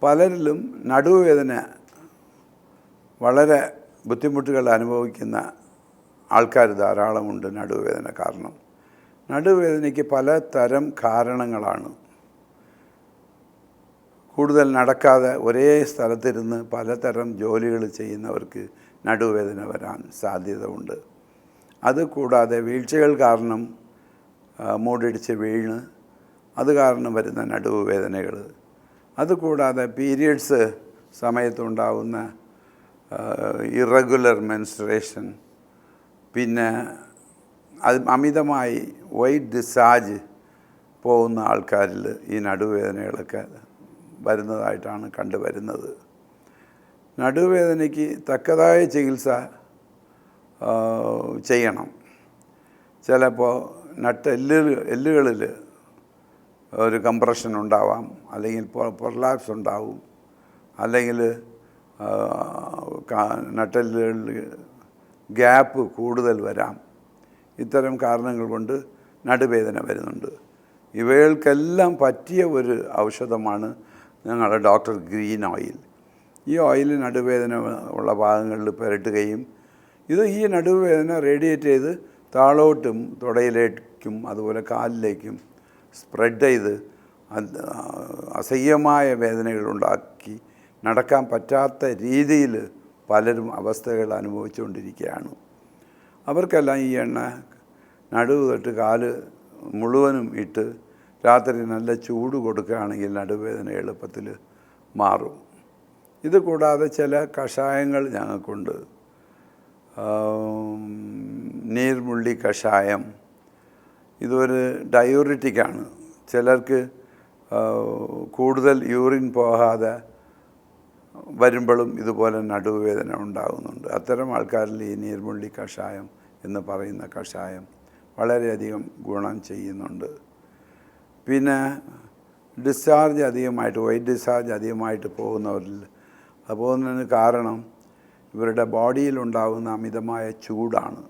പലരിലും നടുവേദന വളരെ ബുദ്ധിമുട്ടുകൾ അനുഭവിക്കുന്ന ആൾക്കാർ ധാരാളമുണ്ട്. നടുവേദന കാരണം നടുവേദനയ്ക്ക് പലതരം കാരണങ്ങളാണ്. കൂടുതൽ നടക്കാതെ ഒരേ സ്ഥലത്തിരുന്ന് പലതരം ജോലികൾ ചെയ്യുന്നവർക്ക് നടുവേദന വരാൻ സാധ്യത ഉണ്ട്. അതുകൂടാതെ വീഴ്ചകൾ കാരണം മൂടിടിച്ച് വീണ് അത് കാരണം വരുന്ന നടുവേദനകൾ, അതുകൂടാതെ പീരിയഡ്സ് സമയത്തുണ്ടാകുന്ന ഇറഗുലർ മെൻസ്ട്രേഷൻ, പിന്നെ അത് അമിതമായി വൈറ്റ് ഡിസ്ചാർജ് പോകുന്ന ആൾക്കാരിൽ ഈ നടുവേദനകളൊക്കെ വരുന്നതായിട്ടാണ് കണ്ടുവരുന്നത്. നടുവേദനയ്ക്ക് തക്കതായ ചികിത്സ ചെയ്യണം. ചിലപ്പോൾ എല്ലുകളിൽ ഒരു കംപ്രഷൻ ഉണ്ടാവാം, അല്ലെങ്കിൽ പൊർലാപ്സ് ഉണ്ടാവും, അല്ലെങ്കിൽ നട്ടെല്ലുകളിൽ ഗ്യാപ്പ് കൂടുതൽ വരാം. ഇത്തരം കാരണങ്ങൾ കൊണ്ട് നടുവേദന വരുന്നുണ്ട്. ഇവകൾക്കെല്ലാം പറ്റിയ ഒരു ഔഷധമാണ് ഞങ്ങളുടെ ഡോക്ടർ ഗ്രീൻ ഓയിൽ. ഈ ഓയിൽ നടുവേദന ഉള്ള ഭാഗങ്ങളിൽ പുരട്ടുകയും ഈ നടുവേദന റേഡിയേറ്റ് ചെയ്ത് താഴോട്ടും തുടയിലേക്കും അതുപോലെ കാലിലേക്കും സ്പ്രെഡ് ചെയ്ത് അസഹ്യമായ വേദനകളുണ്ടാക്കി നടക്കാൻ പറ്റാത്ത രീതിയിൽ പലരും അവസ്ഥകൾ അനുഭവിച്ചുകൊണ്ടിരിക്കുകയാണ്. അവർക്കെല്ലാം ഈ എണ്ണ നടുവ് തൊട്ട് കാല് മുഴുവനും ഇട്ട് രാത്രി നല്ല ചൂട് കൊടുക്കുകയാണെങ്കിൽ നടുവേദന എളുപ്പത്തിൽ മാറും. ഇത് കൂടാതെ ചില കഷായങ്ങൾ ഞങ്ങൾക്കുണ്ട്. നീർമുള്ളി കഷായം, ഇതൊരു ഡയൂറിറ്റിക്കാണ്. ചിലർക്ക് കൂടുതൽ യൂറിൻ പോകാതെ വരുമ്പോഴും ഇതുപോലെ നടുവേദന ഉണ്ടാകുന്നുണ്ട്. അത്തരം ആൾക്കാരിൽ ഈ നീർമുള്ളി കഷായം എന്ന് പറയുന്ന കഷായം വളരെയധികം ഗുണം ചെയ്യുന്നുണ്ട്. പിന്നെ ഡിസ്ചാർജ് അധികമായിട്ട് വൈറ്റ് ഡിസ്ചാർജ് അധികമായിട്ട് പോകുന്നവരിൽ അത് പോകുന്നതിന് കാരണം ഇവരുടെ ബോഡിയിലുണ്ടാകുന്ന അമിതമായ ചൂടാണ്.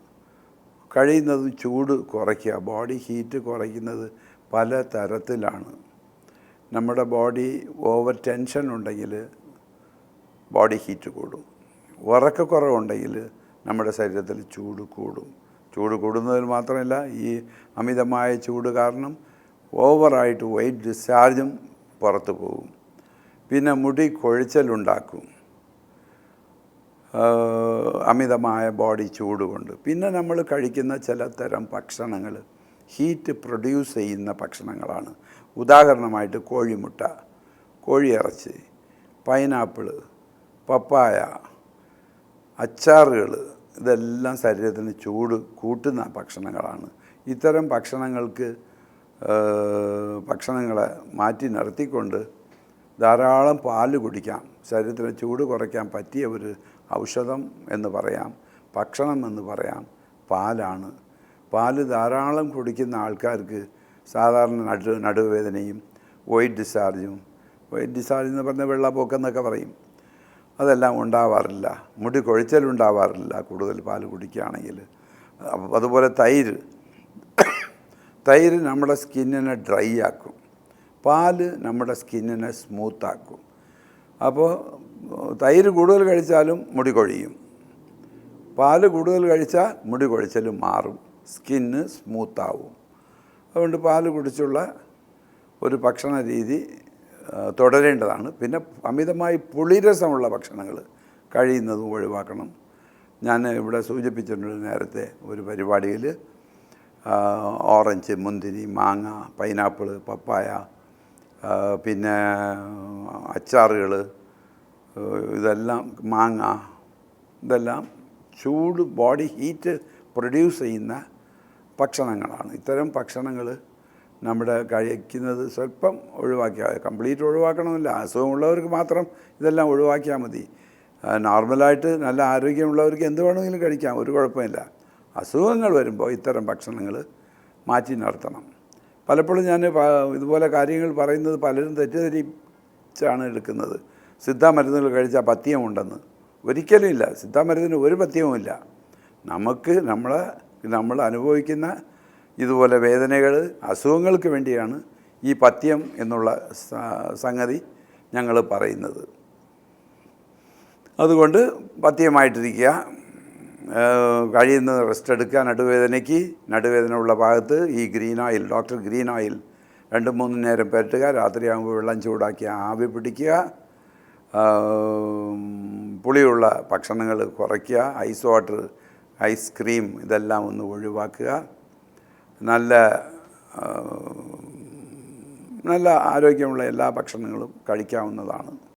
കഴിയുന്നതും ചൂട് കുറയ്ക്കുക. ബോഡി ഹീറ്റ് കുറയ്ക്കുന്നത് പല തരത്തിലാണ്. നമ്മുടെ ബോഡി ഓവർ ടെൻഷൻ ഉണ്ടെങ്കിൽ ബോഡി ഹീറ്റ് കൂടും. ഉറക്കക്കുറവുണ്ടെങ്കിൽ നമ്മുടെ ശരീരത്തിൽ ചൂട് കൂടും. ചൂട് കൂടുന്നതിൽ മാത്രമല്ല, ഈ അമിതമായ ചൂട് കാരണം ഓവറായിട്ട് വൈറ്റ് ഡിസ്ചാർജും പുറത്തു പോകും. പിന്നെ മുടി കൊഴിച്ചലുണ്ടാക്കും അമിതമായ ബോഡി ചൂട് കൊണ്ട്. പിന്നെ നമ്മൾ കഴിക്കുന്ന ചില തരം ഭക്ഷണങ്ങൾ ഹീറ്റ് പ്രൊഡ്യൂസ് ചെയ്യുന്ന ഭക്ഷണങ്ങളാണ്. ഉദാഹരണമായിട്ട് കോഴിമുട്ട, കോഴിയിറച്ചി, പൈനാപ്പിൾ, പപ്പായ, അച്ചാറുകൾ, ഇതെല്ലാം ശരീരത്തിന് ചൂട് കൂട്ടുന്ന ഭക്ഷണങ്ങളാണ്. ഇത്തരം ഭക്ഷണങ്ങളെ മാറ്റി നിർത്തിക്കൊണ്ട് ധാരാളം പാല് കുടിക്കാം. ശരീരത്തിന് ചൂട് കുറയ്ക്കാൻ പറ്റിയ ഒരു ഔഷധം എന്ന് പറയാം, ഭക്ഷണം എന്ന് പറയാം, പാലാണ്. പാല് ധാരാളം കുടിക്കുന്ന ആൾക്കാർക്ക് സാധാരണ നടുവേദനയും വൈറ്റ് ഡിസ്ചാർജ് എന്ന് പറഞ്ഞാൽ വെള്ളപ്പൊക്കം പറയും, അതെല്ലാം ഉണ്ടാവാറില്ല. മുടി കൊഴിച്ചലുണ്ടാവാറില്ല കൂടുതൽ പാല് കുടിക്കുകയാണെങ്കിൽ. അതുപോലെ തൈര് നമ്മുടെ സ്കിന്നിനെ ഡ്രൈ ആക്കും. പാല് നമ്മുടെ സ്കിന്നിനെ സ്മൂത്താക്കും. അപ്പോൾ തൈര് കൂടുതൽ കഴിച്ചാലും മുടി കൊഴിയും, പാല് കൂടുതൽ കഴിച്ചാൽ മുടി കൊഴിച്ചലും മാറും, സ്കിന്ന് സ്മൂത്താവും. അതുകൊണ്ട് പാല് കുടിച്ചുള്ള ഒരു ഭക്ഷണ രീതി തുടരേണ്ടതാണ്. പിന്നെ അമിതമായി പുളിരസമുള്ള ഭക്ഷണങ്ങൾ കഴിയുന്നതും ഒഴിവാക്കണം. ഞാൻ ഇവിടെ സൂചിപ്പിച്ചിട്ടുണ്ട് നേരത്തെ ഒരു പരിപാടിയിൽ, ഓറഞ്ച്, മുന്തിരി, മാങ്ങ, പൈനാപ്പിൾ, പപ്പായ, പിന്നെ അച്ചാറുകൾ, ഇതെല്ലാം ഇതെല്ലാം ചൂട് ബോഡി ഹീറ്റ് പ്രൊഡ്യൂസ് ചെയ്യുന്ന ഭക്ഷണങ്ങളാണ്. ഇത്തരം ഭക്ഷണങ്ങൾ നമ്മുടെ കഴിക്കുന്നത് സ്വല്പം ഒഴിവാക്കിയാൽ, കംപ്ലീറ്റ് ഒഴിവാക്കണമില്ല, അസുഖമുള്ളവർക്ക് മാത്രം ഇതെല്ലാം ഒഴിവാക്കിയാൽ മതി. നോർമലായിട്ട് നല്ല ആരോഗ്യമുള്ളവർക്ക് എന്ത് വേണമെങ്കിലും കഴിക്കാം, ഒരു കുഴപ്പമില്ല. അസുഖങ്ങൾ വരുമ്പോൾ ഇത്തരം ഭക്ഷണങ്ങൾ മാറ്റി നിർത്തണം. പലപ്പോഴും ഞാൻ ഇതുപോലെ കാര്യങ്ങൾ പറയുന്നത് പലരും തെറ്റിദ്ധരിച്ചാണ് എടുക്കുന്നത്. സിദ്ധമരുന്നുകൾ കഴിച്ചാൽ പഥ്യമുണ്ടെന്ന്. ഒരിക്കലും ഇല്ല. സിദ്ധമരുന്നിന് ഒരു പഥ്യവുമില്ല. നമ്മൾ അനുഭവിക്കുന്ന ഇതുപോലെ വേദനകൾ, അസുഖങ്ങൾക്ക് വേണ്ടിയാണ് ഈ പഥ്യം എന്നുള്ള സംഗതി ഞങ്ങൾ പറയുന്നത്. അതുകൊണ്ട് പഥ്യമായിട്ടിരിക്കുക, കഴിയുന്നത് റെസ്റ്റ് എടുക്കുക. നടുവേദന ഉള്ള ഭാഗത്ത് ഈ green oil, doctor green oil 2-3 നേരം പുരട്ടുക. രാത്രിയാകുമ്പോൾ വെള്ളം ചൂടാക്കി ആവി പിടിക്കുക. പുളിയുള്ള ഭക്ഷണങ്ങൾ കുറയ്ക്കുക. ഐസ് വാട്ടർ, ഐസ്ക്രീം ഇതെല്ലാം ഒന്ന് ഒഴിവാക്കുക. നല്ല ആരോഗ്യമുള്ള എല്ലാ ഭക്ഷണങ്ങളും കഴിക്കാവുന്നതാണ്.